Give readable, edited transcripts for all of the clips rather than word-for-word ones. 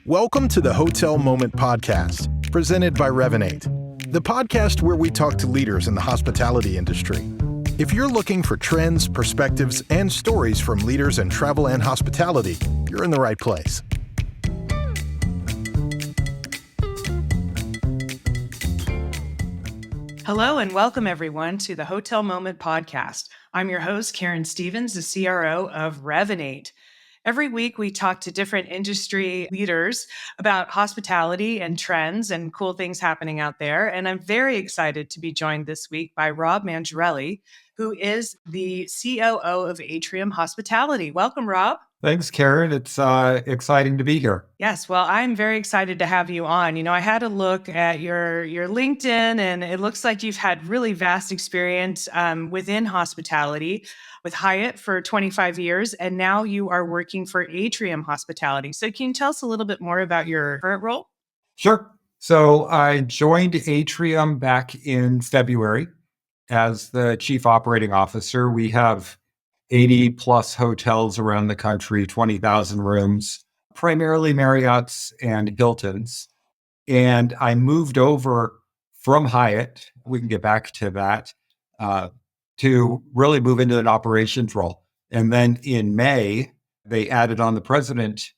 Welcome to the Hotel Moment Podcast, presented by Revenate, the podcast where we talk to leaders in the hospitality industry. If you're looking for trends, perspectives, and stories from leaders in travel and hospitality, you're in the right place. Hello and welcome everyone to the Hotel Moment Podcast. I'm your host, Karen Stevens, the CRO of Revenate. Every week, we talk to different industry leaders about hospitality and trends and cool things happening out there. And I'm very excited to be joined this week by Rob Mangiarelli, who is the COO of Atrium Hospitality. Welcome, Rob. Thanks, Karen. It's exciting to be here. Yes, well, I'm very excited to have you on. I had a look at your LinkedIn, and it looks like you've had really vast experience within hospitality with Hyatt for 25 years, and now you are working for Atrium Hospitality. So can you tell us a little bit more about your current role? Sure. So I joined Atrium back in February as the Chief Operating Officer. We have 80 plus hotels around the country, 20,000 rooms, primarily Marriott's and Hilton's. And I moved over from Hyatt, we can get back to that, to really move into an operations role. And then in May, they added on the president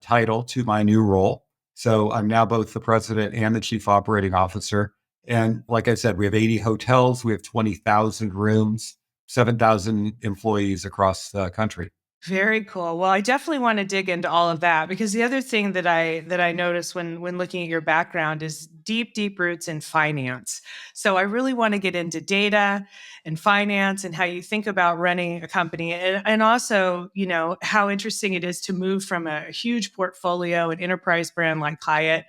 title to my new role. So I'm now both the president and the chief operating officer. And like I said, we have 80 hotels, we have 20,000 rooms, 7,000 employees across the country. Very cool. Well, I definitely want to dig into all of that because the other thing that I noticed when looking at your background is deep roots in finance. So I really want to get into data and finance and how you think about running a company, and also, how interesting it is to move from a huge portfolio, an enterprise brand like Hyatt,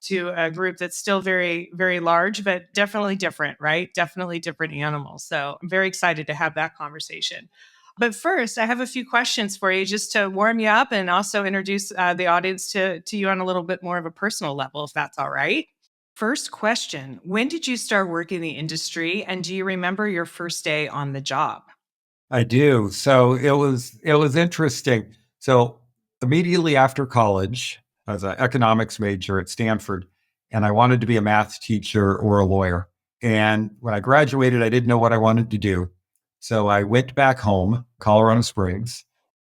to a group that's still very, very large, but definitely different, right? Definitely different animals. So I'm very excited to have that conversation. But first, I have a few questions for you just to warm you up and also introduce the audience to you on a little bit more of a personal level, if that's all right. First question, when did you start working in the industry, and do you remember your first day on the job? I do. So it was interesting. So immediately after college, I was an economics major at Stanford, and I wanted to be a math teacher or a lawyer. And when I graduated, I didn't know what I wanted to do. So I went back home, Colorado Springs,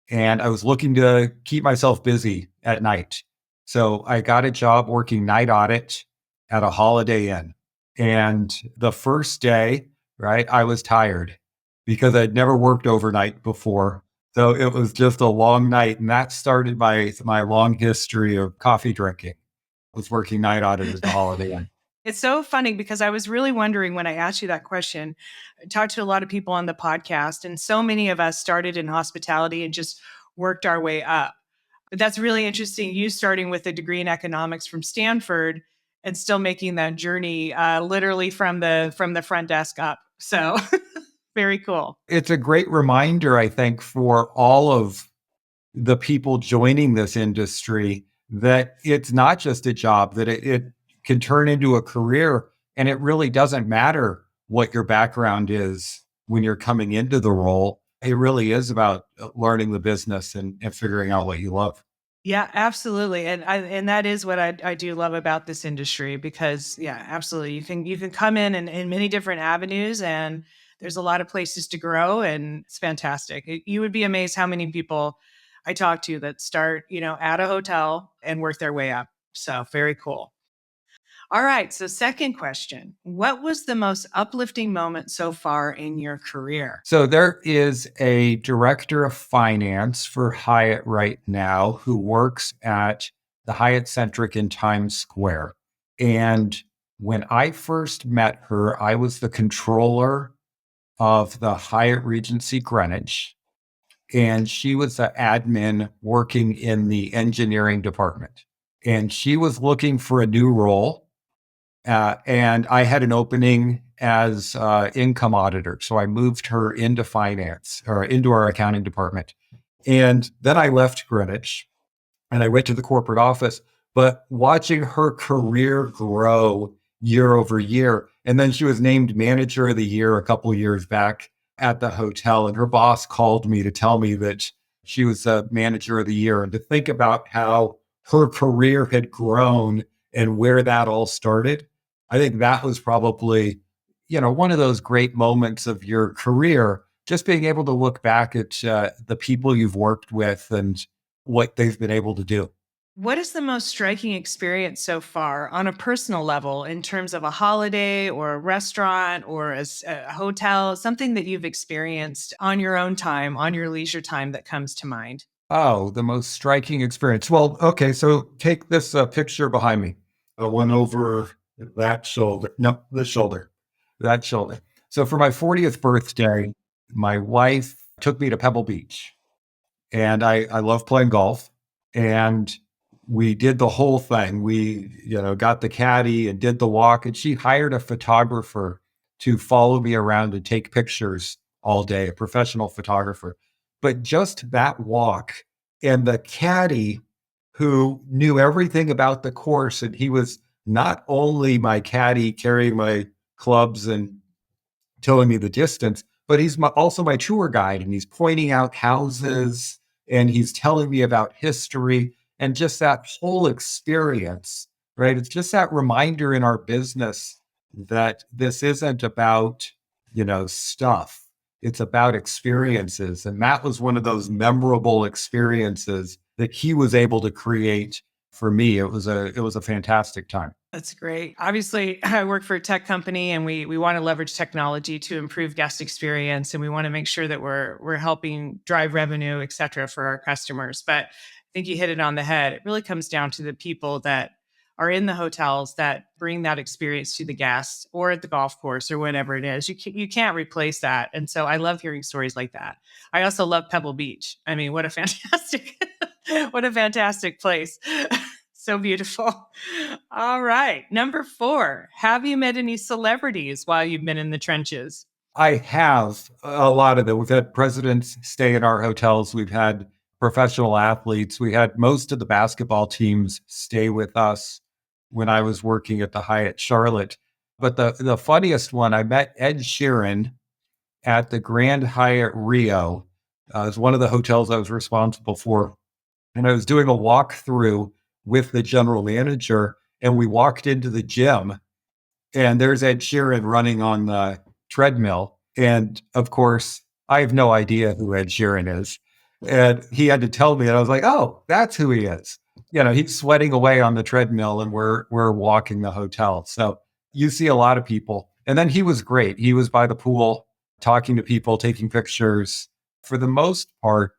and I was looking to keep myself busy at night. So I got a job working night audit at a Holiday Inn. And the first day, right, I was tired because I'd never worked overnight before. So it was just a long night. And that started my long history of coffee drinking. I was working night audit at the Holiday Inn. It's so funny because I was really wondering when I asked you that question. I talked to a lot of people on the podcast, and so many of us started in hospitality and just worked our way up. But that's really interesting. You starting with a degree in economics from Stanford and still making that journey literally from the front desk up. So very cool. It's a great reminder, I think, for all of the people joining this industry that it's not just a job, that it can turn into a career. And it really doesn't matter what your background is when you're coming into the role. It really is about learning the business and figuring out what you love. Yeah, absolutely. And that is what I do love about this industry because, yeah, absolutely. You can come in many different avenues, and there's a lot of places to grow, and it's fantastic. You would be amazed how many people I talk to that start, at a hotel and work their way up. So very cool. All right. So second question, what was the most uplifting moment so far in your career? So there is a director of finance for Hyatt right now who works at the Hyatt Centric in Times Square. And when I first met her, I was the controller of the Hyatt Regency Greenwich. And she was the admin working in the engineering department. And she was looking for a new role. And I had an opening as income auditor. So I moved her into finance or into our accounting department. And then I left Greenwich and I went to the corporate office, but watching her career grow year over year. And then she was named manager of the year a couple of years back at the hotel. And her boss called me to tell me that she was a manager of the year, and to think about how her career had grown and where that all started. I think that was probably, one of those great moments of your career, just being able to look back at the people you've worked with and what they've been able to do. What is the most striking experience so far on a personal level in terms of a holiday or a restaurant or a hotel, something that you've experienced on your own time, on your leisure time that comes to mind? Oh, the most striking experience. Well, okay, so take this picture behind me. The one over that shoulder. No, this shoulder. That shoulder. So for my 40th birthday, my wife took me to Pebble Beach. And I love playing golf. And we did the whole thing. We, got the caddy and did the walk. And she hired a photographer to follow me around and take pictures all day, a professional photographer. But just that walk and the caddy who knew everything about the course. And he was not only my caddy carrying my clubs and telling me the distance, but he's also my tour guide and he's pointing out houses and he's telling me about history and just that whole experience, right? It's just that reminder in our business that this isn't about, stuff. It's about experiences. And that was one of those memorable experiences that he was able to create for me. It was a fantastic time. That's great. Obviously, I work for a tech company and we want to leverage technology to improve guest experience and we want to make sure that we're helping drive revenue, et cetera, for our customers. But I think you hit it on the head. It really comes down to the people that are in the hotels that bring that experience to the guests or at the golf course or whatever it is. You can't replace that. And so I love hearing stories like that. I also love Pebble Beach. I mean, what a fantastic what a fantastic place. So beautiful. All right. Number 4. Have you met any celebrities while you've been in the trenches? I have a lot of them. We've had presidents stay in our hotels. We've had professional athletes. We had most of the basketball teams stay with us when I was working at the Hyatt Charlotte. But the funniest one, I met Ed Sheeran at the Grand Hyatt Rio. It's one of the hotels I was responsible for. And I was doing a walkthrough with the general manager, and we walked into the gym, and there's Ed Sheeran running on the treadmill. And of course, I have no idea who Ed Sheeran is. And he had to tell me, and I was like, oh, that's who he is. He's sweating away on the treadmill, and we're walking the hotel. So you see a lot of people. And then he was great. He was by the pool, talking to people, taking pictures. For the most part,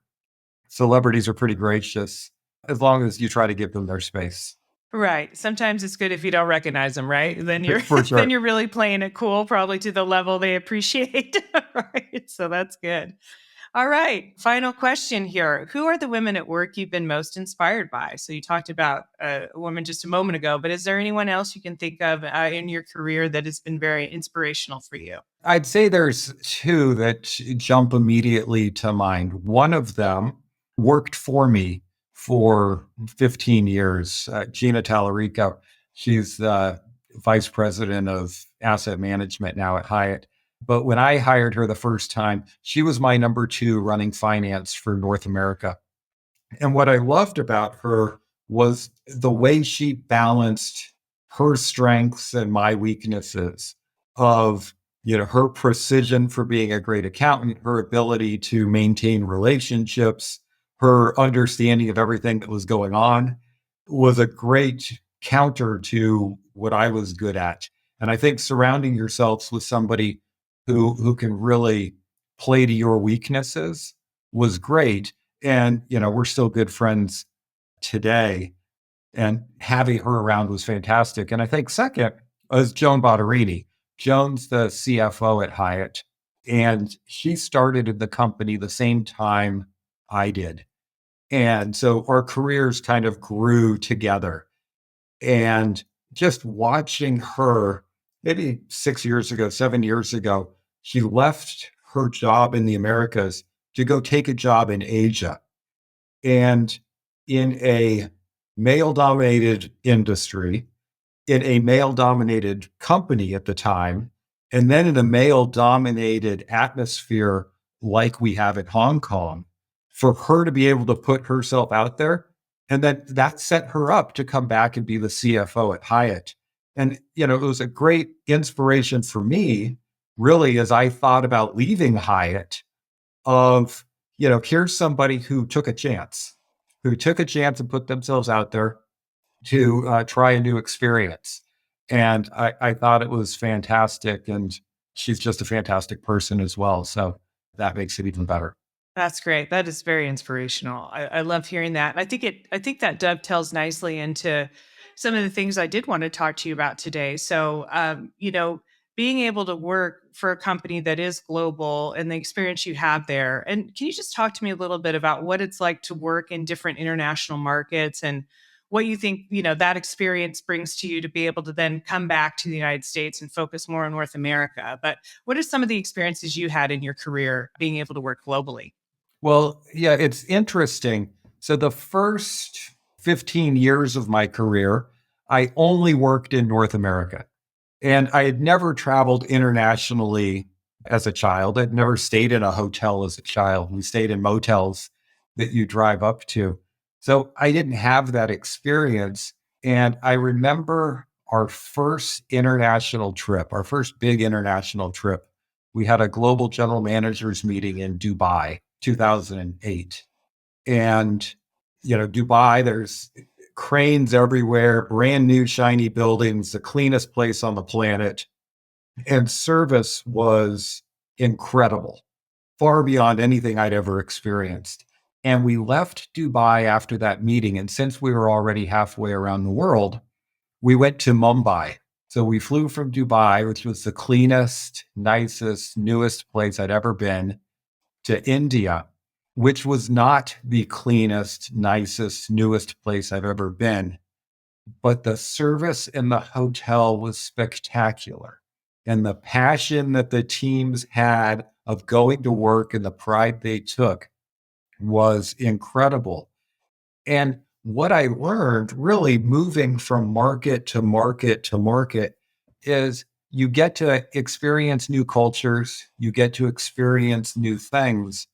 celebrities are pretty gracious as long as you try to give them their space. Right. Sometimes it's good if you don't recognize them, right? Then you're For sure. then you're really playing it cool, probably to the level they appreciate. Right. So that's good. All right. Final question here. Who are the women at work you've been most inspired by? So you talked about a woman just a moment ago, but is there anyone else you can think of in your career that has been very inspirational for you? I'd say there's two that jump immediately to mind. One of them worked for me for 15 years, Gina Tallarico. She's the vice president of asset management now at Hyatt. But when I hired her the first time, she was my number 2 running finance for North America. And what I loved about her was the way she balanced her strengths and my weaknesses of, her precision for being a great accountant, her ability to maintain relationships, her understanding of everything that was going on was a great counter to what I was good at. And I think surrounding yourselves with somebody who can really play to your weaknesses was great. And, we're still good friends today. And having her around was fantastic. And I think second was Joan Bottarini. Joan's the CFO at Hyatt. And she started in the company the same time I did. And so our careers kind of grew together. And just watching her, maybe 6 years ago, 7 years ago, she left her job in the Americas to go take a job in Asia. And in a male dominated industry, in a male dominated company at the time, and then in a male dominated atmosphere like we have in Hong Kong, for her to be able to put herself out there And then that set her up to come back and be the CFO at Hyatt. And, it was a great inspiration for me, really, as I thought about leaving Hyatt of, here's somebody who took a chance and put themselves out there to try a new experience. And I thought it was fantastic. And she's just a fantastic person as well. So that makes it even better. That's great. That is very inspirational. I love hearing that. And I think that dovetails nicely into some of the things I did want to talk to you about today. So, being able to work for a company that is global and the experience you have there. And can you just talk to me a little bit about what it's like to work in different international markets and what you think, that experience brings to you to be able to then come back to the United States and focus more on North America? But what are some of the experiences you had in your career being able to work globally? Well, yeah, it's interesting. So the first 15 years of my career, I only worked in North America. And I had never traveled internationally as a child. I'd never stayed in a hotel as a child. We stayed in motels that you drive up to. So I didn't have that experience. And I remember our first international trip, our first big international trip. We had a global general managers meeting in Dubai, 2008. And, Dubai, there's cranes everywhere, brand new shiny buildings, the cleanest place on the planet. And service was incredible, far beyond anything I'd ever experienced. And we left Dubai after that meeting. And since we were already halfway around the world, we went to Mumbai. So we flew from Dubai, which was the cleanest, nicest, newest place I'd ever been, to India, which was not the cleanest, nicest, newest place I've ever been. But the service in the hotel was spectacular. And the passion that the teams had of going to work and the pride they took was incredible. And what I learned really moving from market to market to market is you get to experience new cultures, you get to experience new things,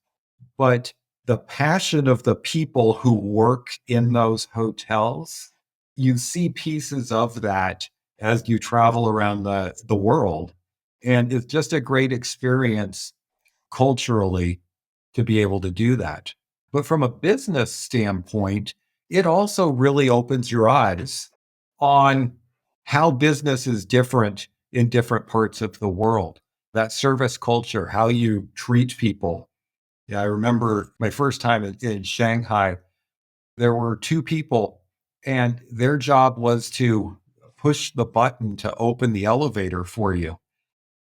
but the passion of the people who work in those hotels, you see pieces of that as you travel around the world. And it's just a great experience culturally to be able to do that. But from a business standpoint, it also really opens your eyes on how business is different in different parts of the world. That service culture, how you treat people. Yeah, I remember my first time in Shanghai, there were two people, and their job was to push the button to open the elevator for you.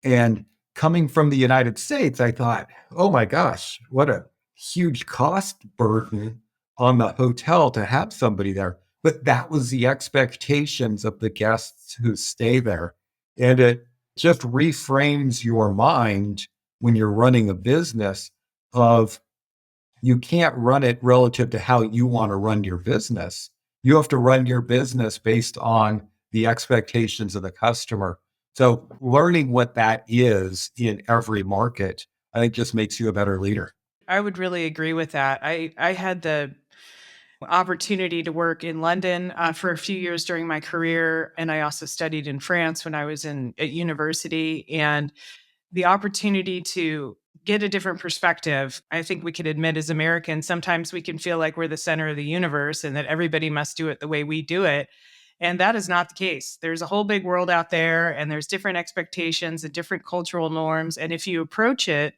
And coming from the United States, I thought, oh my gosh, what a huge cost burden on the hotel to have somebody there. But that was the expectations of the guests who stay there. And it just reframes your mind when you're running a business of you can't run it relative to how you want to run your business. You have to run your business based on the expectations of the customer. So learning what that is in every market, I think just makes you a better leader. I would really agree with that. I had the opportunity to work in London for a few years during my career, and I also studied in France when I was in at university. And the opportunity to get a different perspective. I think we could admit as Americans, sometimes we can feel like we're the center of the universe and that everybody must do it the way we do it. And that is not the case. There's a whole big world out there, and there's different expectations and different cultural norms. And if you approach it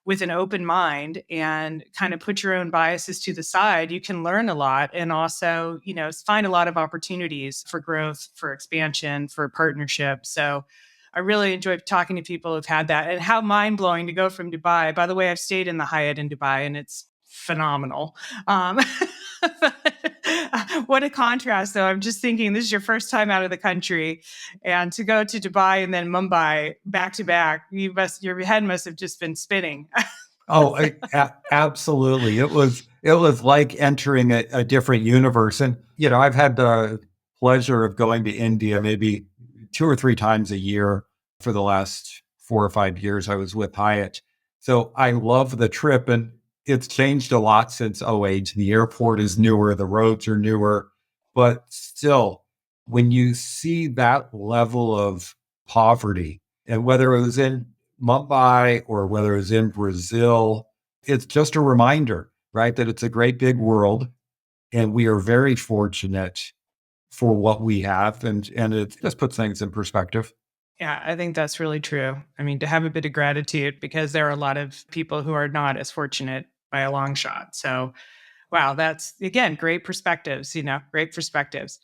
with an open mind and kind of put your own biases to the side, you can learn a lot and also, find a lot of opportunities for growth, for expansion, for partnership. So I really enjoyed talking to people who've had that, and how mind blowing to go from Dubai. By the way, I've stayed in the Hyatt in Dubai and it's phenomenal. What a contrast, though. I'm just thinking this is your first time out of the country, and to go to Dubai and then Mumbai back to back, your head must have just been spinning. Oh, absolutely. It was like entering a different universe. And, I've had the pleasure of going to India maybe 2 or 3 times a year for the last 4 or 5 years I was with Hyatt. So I love the trip. And It's changed a lot since '08. The airport is newer, the roads are newer, but still, when you see that level of poverty, and whether it was in Mumbai or whether it was in Brazil, it's just a reminder, right, that it's a great big world and we are very fortunate for what we have. And it just puts things in perspective. Yeah, I think that's really true. I mean, to have a bit of gratitude because there are a lot of people who are not as fortunate by a long shot. So, wow, that's again great perspectives, great perspectives.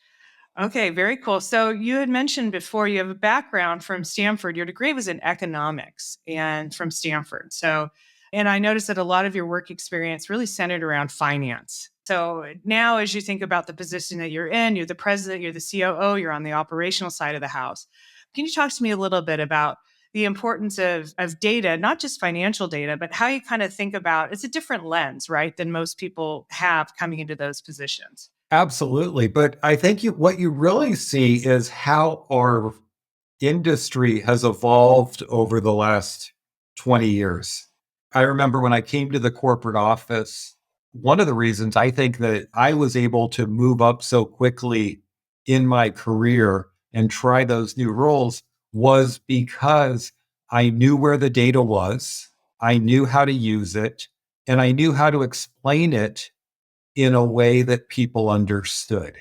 Okay, very cool. So you had mentioned before you have a background from Stanford. Your degree was in economics and from Stanford. So, and I noticed that a lot of your work experience really centered around finance. So now, as you think about the position that you're in, you're the president, you're the COO, you're on the operational side of the house. Can you talk to me a little bit about the importance of data, not just financial data, but how you kind of think about it's a different lens, right, than most people have coming into those positions? Absolutely. But I think what you really see is how our industry has evolved over the last 20 years. I remember when I came to the corporate office, one of the reasons I think that I was able to move up so quickly in my career and try those new roles was because I knew where the data was, I knew how to use it, and I knew how to explain it in a way that people understood.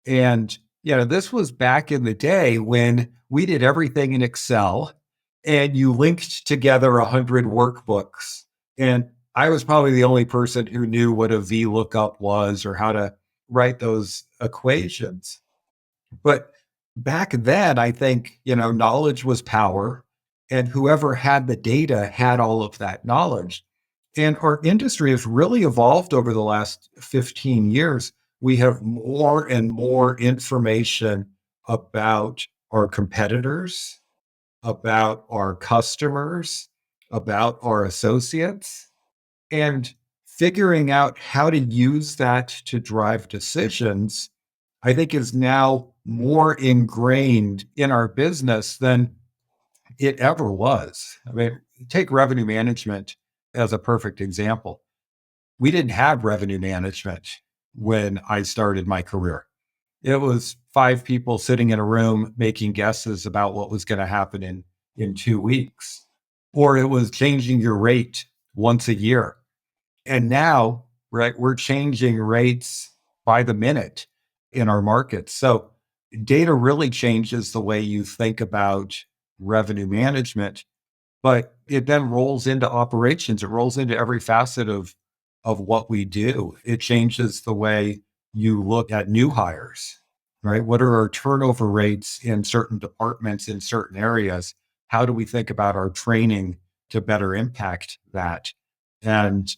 And, this was back in the day when we did everything in Excel and you linked together 100 workbooks. And I was probably the only person who knew what a VLOOKUP was or how to write those equations. But back then, I think, knowledge was power, and whoever had the data had all of that knowledge. And our industry has really evolved over the last 15 years. We have more and more information about our competitors, about our customers, about our associates, and figuring out how to use that to drive decisions, I think is now more ingrained in our business than it ever was. I mean, take revenue management as a perfect example. We didn't have revenue management when I started my career. It was five people sitting in a room making guesses about what was going to happen in 2 weeks, or it was changing your rate once a year. And now, right, we're changing rates by the minute in our markets. So data really changes the way you think about revenue management, but it then rolls into operations. It rolls into every facet of what we do. It changes the way you look at new hires, right? What are our turnover rates in certain departments in certain areas? How do we think about our training to better impact that? And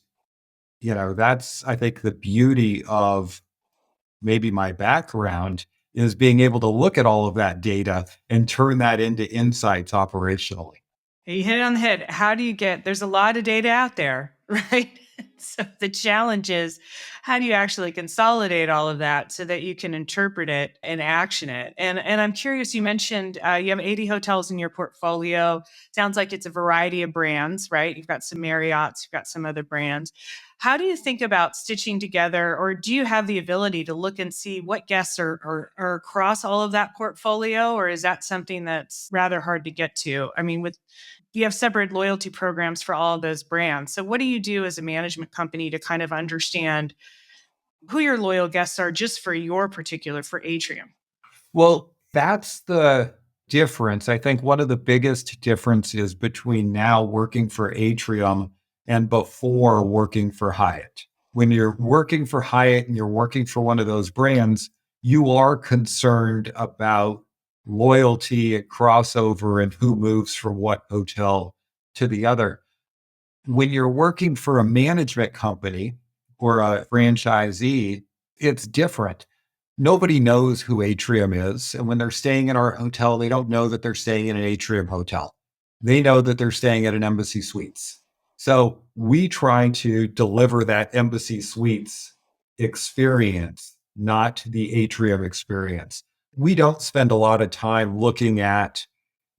that's, I think, the beauty of maybe my background is being able to look at all of that data and turn that into insights operationally. You hit it on the head. How do you there's a lot of data out there, right? So the challenge is, how do you actually consolidate all of that so that you can interpret it and action it? And I'm curious, you mentioned you have 80 hotels in your portfolio. Sounds like it's a variety of brands, right? You've got some Marriott's, you've got some other brands. How do you think about stitching together, or do you have the ability to look and see what guests are across all of that portfolio, or is that something that's rather hard to get to? I mean, with you have separate loyalty programs for all of those brands. So what do you do as a management company to kind of understand who your loyal guests are just for your particular, for Atrium? Well, that's the difference. I think one of the biggest differences between now working for Atrium and before working for Hyatt. When you're working for Hyatt and you're working for one of those brands, you are concerned about loyalty and crossover and who moves from what hotel to the other. When you're working for a management company or a franchisee, it's different. Nobody knows who Atrium is. And when they're staying in our hotel, they don't know that they're staying in an Atrium hotel. They know that they're staying at an Embassy Suites. So we try to deliver that Embassy Suites experience, not the Atrium experience. We don't spend a lot of time looking at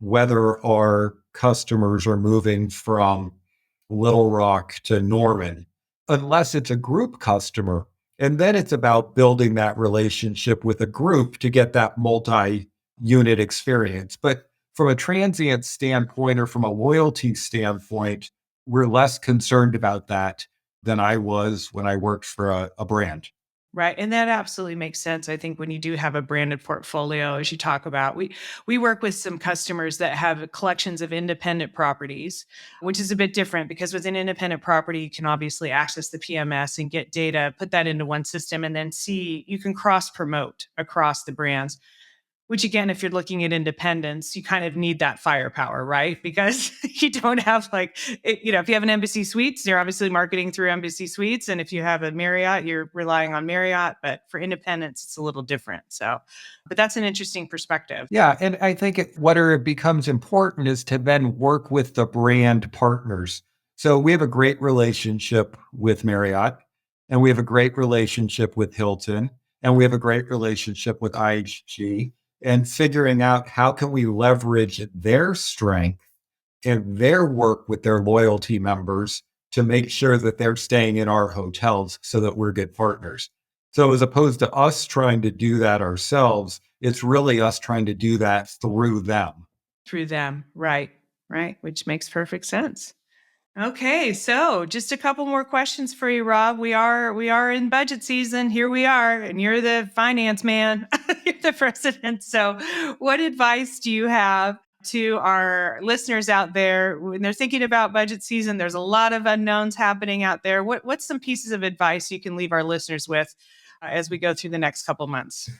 whether our customers are moving from Little Rock to Norman. unless it's a group customer. And then it's about building that relationship with a group to get that multi-unit experience. But from a transient standpoint or from a loyalty standpoint, we're less concerned about that than I was when I worked for a brand. Right. And that absolutely makes sense. I think when you do have a branded portfolio, as you talk about, we work with some customers that have collections of independent properties, which is a bit different because with an independent property, you can obviously access the PMS and get data, put that into one system, and then see you can cross promote across the brands. Which again, if you're looking at independence, you kind of need that firepower, right? Because you don't have if you have an Embassy Suites, you're obviously marketing through Embassy Suites. And if you have a Marriott, you're relying on Marriott. But for independence, it's a little different. So, but that's an interesting perspective. Yeah. And I think what it becomes important is to then work with the brand partners. So we have a great relationship with Marriott, and we have a great relationship with Hilton, and we have a great relationship with IHG, and figuring out how can we leverage their strength and their work with their loyalty members to make sure that they're staying in our hotels so that we're good partners. So as opposed to us trying to do that ourselves, it's really us trying to do that through them. Through them. Right. Right. Which makes perfect sense. Okay, so just a couple more questions for you, Rob. We are in budget season. Here we are, and you're the finance man. You're the president. So, what advice do you have to our listeners out there when they're thinking about budget season? There's a lot of unknowns happening out there. What's some pieces of advice you can leave our listeners with as we go through the next couple months?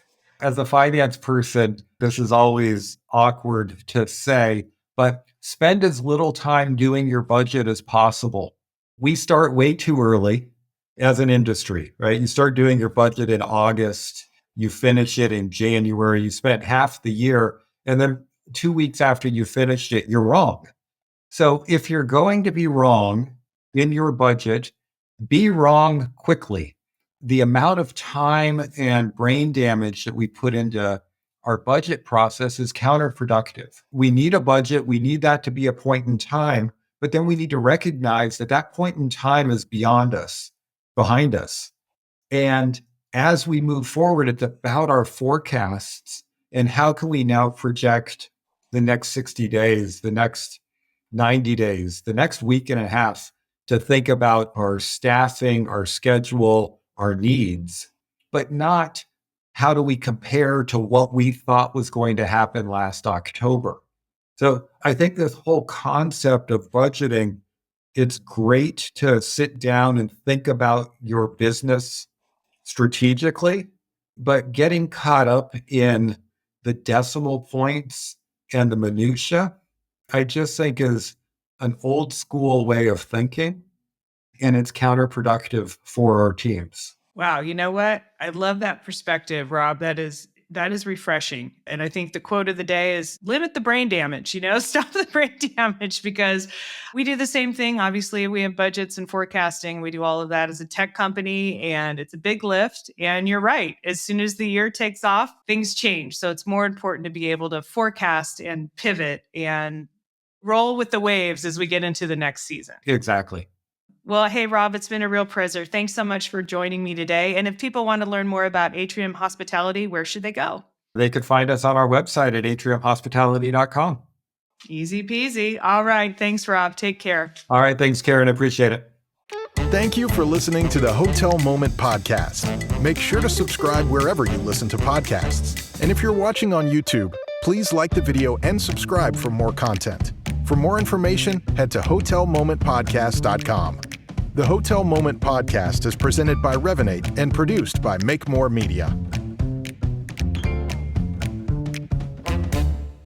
As a finance person, this is always awkward to say, but spend as little time doing your budget as possible. We start way too early as an industry, right? You start doing your budget in August, you finish it in January, you spent half the year, and then 2 weeks after you finished it, you're wrong. So if you're going to be wrong in your budget, be wrong quickly. The amount of time and brain damage that we put into our budget process is counterproductive. We need a budget. We need that to be a point in time, but then we need to recognize that that point in time is beyond us, behind us. And as we move forward, it's about our forecasts and how can we now project the next 60 days, the next 90 days, the next week and a half to think about our staffing, our schedule, our needs, but not how do we compare to what we thought was going to happen last October? So I think this whole concept of budgeting, it's great to sit down and think about your business strategically, but getting caught up in the decimal points and the minutia, I just think is an old school way of thinking, and it's counterproductive for our teams. Wow, you know what? I love that perspective, Rob. That is refreshing. And I think the quote of the day is limit the brain damage, stop the brain damage because we do the same thing. Obviously, we have budgets and forecasting. We do all of that as a tech company and it's a big lift. And you're right. As soon as the year takes off, things change. So it's more important to be able to forecast and pivot and roll with the waves as we get into the next season. Exactly. Well, hey, Rob, it's been a real pleasure. Thanks so much for joining me today. And if people want to learn more about Atrium Hospitality, where should they go? They could find us on our website at atriumhospitality.com. Easy peasy. All right. Thanks, Rob. Take care. All right. Thanks, Karen. Appreciate it. Thank you for listening to the Hotel Moment Podcast. Make sure to subscribe wherever you listen to podcasts. And if you're watching on YouTube, please like the video and subscribe for more content. For more information, head to hotelmomentpodcast.com. The Hotel Moment Podcast is presented by Revenate and produced by Make More Media.